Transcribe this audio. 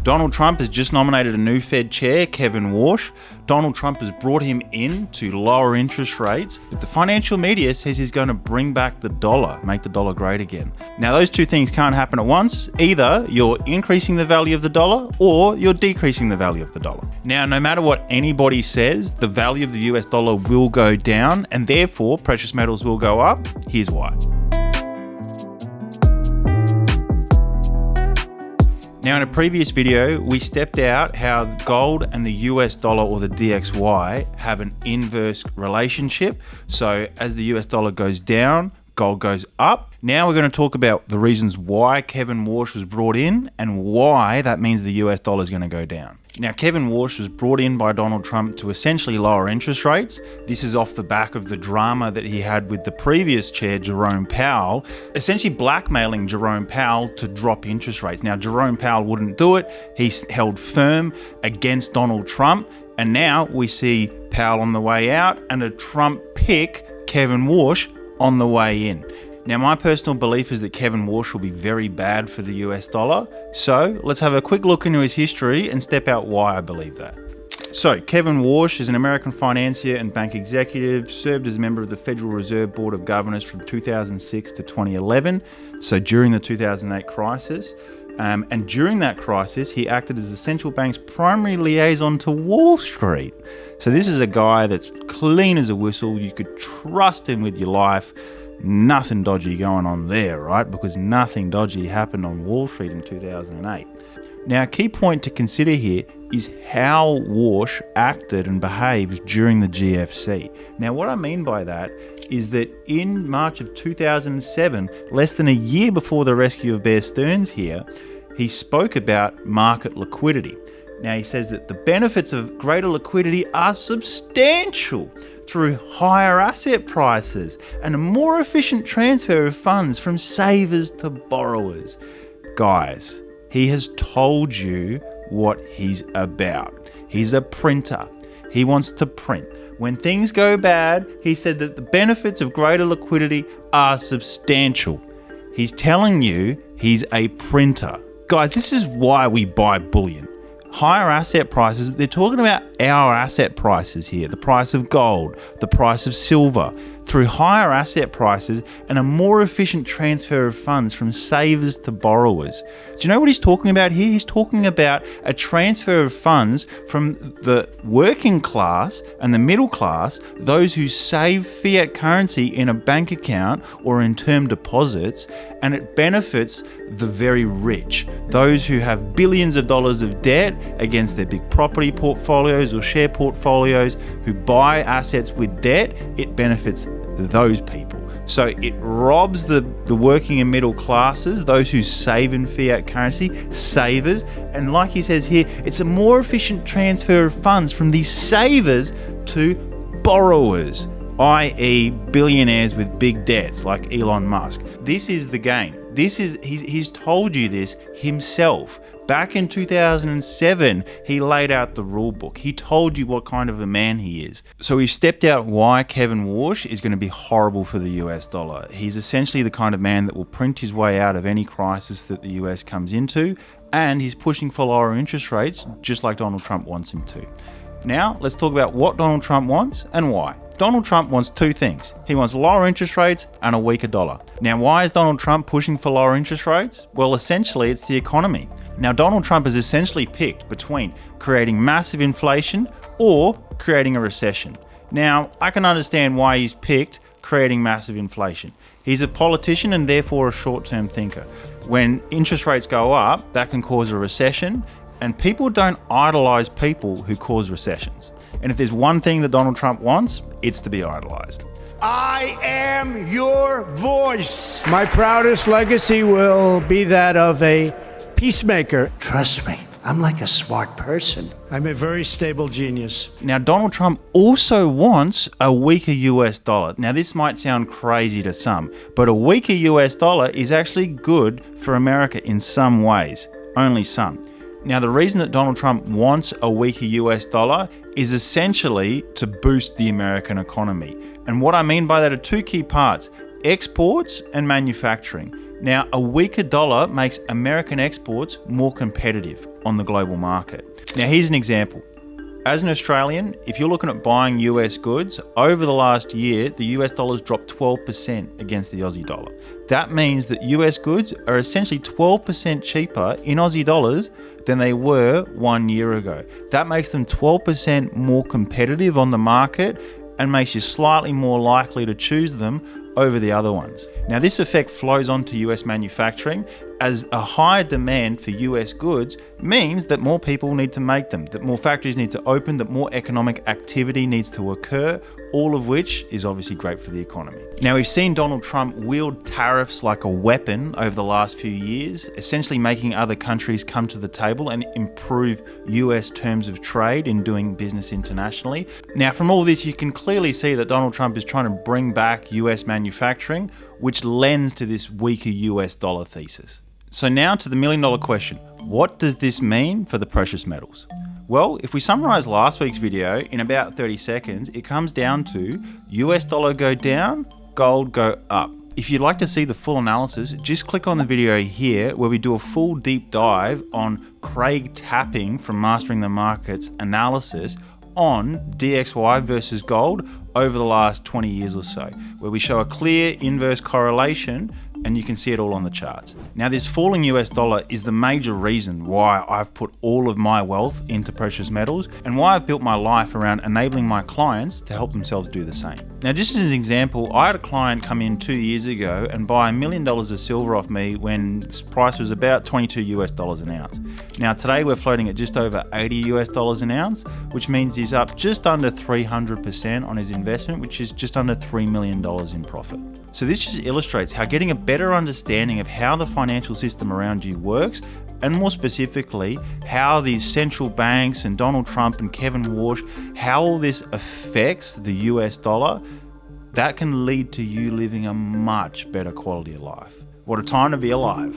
Donald Trump has just nominated a new Fed chair, Kevin Warsh. Donald Trump has brought him in to lower interest rates, but the financial media says he's going to bring back the dollar, make the dollar great again. Now, those two things can't happen at once. Either you're increasing the value of the dollar or you're decreasing the value of the dollar. Now, no matter what anybody says, the value of the US dollar will go down and therefore precious metals will go up. Here's why. Now, in a previous video, we stepped out how gold and the US dollar, or the DXY, have an inverse relationship. So as the US dollar goes down, gold goes up. Now we're going to talk about the reasons why Kevin Warsh was brought in and why that means the US dollar is going to go down. Now, Kevin Warsh was brought in by Donald Trump to essentially lower interest rates. This is off the back of the drama that he had with the previous chair, Jerome Powell, essentially blackmailing Jerome Powell to drop interest rates. Now, Jerome Powell wouldn't do it. He held firm against Donald Trump. And now we see Powell on the way out and a Trump pick, Kevin Warsh, on the way in. Now, my personal belief is that Kevin Warsh will be very bad for the US dollar. So let's have a quick look into his history and step out why I believe that. So Kevin Warsh is an American financier and bank executive, served as a member of the Federal Reserve Board of Governors from 2006 to 2011. So during the 2008 crisis. And during that crisis, he acted as the central bank's primary liaison to Wall Street. So this is a guy that's clean as a whistle. You could trust him with your life. Nothing dodgy going on there, right? Because nothing dodgy happened on Wall Street in 2008. Now, a key point to consider here is how Warsh acted and behaved during the GFC. Now, what I mean by that is that in March of 2007, less than a year before the rescue of Bear Stearns here, he spoke about market liquidity. Now, he says that the benefits of greater liquidity are substantial through higher asset prices and a more efficient transfer of funds from savers to borrowers. Guys, he has told you what he's about. He's a printer. He wants to print. When things go bad, he said that the benefits of greater liquidity are substantial. He's telling you he's a printer. Guys, this is why we buy bullion. Higher asset prices, they're talking about our asset prices here, the price of gold, the price of silver, through higher asset prices and a more efficient transfer of funds from savers to borrowers. Do you know what he's talking about here? He's talking about a transfer of funds from the working class and the middle class, those who save fiat currency in a bank account or in term deposits, and it benefits the very rich, those who have billions of dollars of debt against their big property portfolios or share portfolios, who buy assets with debt. It benefits those people. So it robs the working and middle classes, those who save in fiat currency, savers. And like he says here, it's a more efficient transfer of funds from these savers to borrowers, i.e. billionaires with big debts like Elon Musk. This is the game. He's told you this himself. Back in 2007, he laid out the rule book. He told you what kind of a man he is. So we've stepped out why Kevin Warsh is going to be horrible for the US dollar. He's essentially the kind of man that will print his way out of any crisis that the US comes into, and he's pushing for lower interest rates just like Donald Trump wants him to. Now, let's talk about what Donald Trump wants and why. Donald Trump wants two things. He wants lower interest rates and a weaker dollar. Now, why is Donald Trump pushing for lower interest rates? Well, essentially, it's the economy. Now, Donald Trump has essentially picked between creating massive inflation or creating a recession. Now, I can understand why he's picked creating massive inflation. He's a politician and therefore a short-term thinker. When interest rates go up, that can cause a recession, and people don't idolize people who cause recessions. And if there's one thing that Donald Trump wants, it's to be idolized. I am your voice. My proudest legacy will be that of a peacemaker. Trust me, I'm like a smart person. I'm a very stable genius. Now, Donald Trump also wants a weaker US dollar. Now, this might sound crazy to some, but a weaker US dollar is actually good for America in some ways, only some. Now, the reason that Donald Trump wants a weaker US dollar is essentially to boost the American economy. And what I mean by that are two key parts: exports and manufacturing. Now, a weaker dollar makes American exports more competitive. on the global market. Now here's an example. As an Australian, if you're looking at buying US goods, over the last year, the US dollar's dropped 12% against the Aussie dollar. That means that US goods are essentially 12% cheaper in Aussie dollars than they were 1 year ago. That makes them 12% more competitive on the market and makes you slightly more likely to choose them over the other ones. Now this effect flows on to US manufacturing, as a higher demand for US goods means that more people need to make them, that more factories need to open, that more economic activity needs to occur, all of which is obviously great for the economy. Now we've seen Donald Trump wield tariffs like a weapon over the last few years, essentially making other countries come to the table and improve US terms of trade in doing business internationally. Now from all this, you can clearly see that Donald Trump is trying to bring back US manufacturing, which lends to this weaker US dollar thesis. So now to the $1 million question. What does this mean for the precious metals? Well, if we summarize last week's video in about 30 seconds, it comes down to US dollar go down, gold go up. If you'd like to see the full analysis, just click on the video here where we do a full deep dive on Craig Tapping from Mastering the Markets analysis on DXY versus gold over the last 20 years or so, where we show a clear inverse correlation and you can see it all on the charts. Now this falling US dollar is the major reason why I've put all of my wealth into precious metals and why I've built my life around enabling my clients to help themselves do the same. Now just as an example, I had a client come in 2 years ago and buy $1 million of silver off me when its price was about $22 US an ounce. Now today we're floating at just over $80 US an ounce, which means he's up just under 300% on his investment, which is just under $3 million in profit. So this just illustrates how getting a better understanding of how the financial system around you works, and more specifically, how these central banks and Donald Trump and Kevin Warsh, how all this affects the US dollar, that can lead to you living a much better quality of life. What a time to be alive.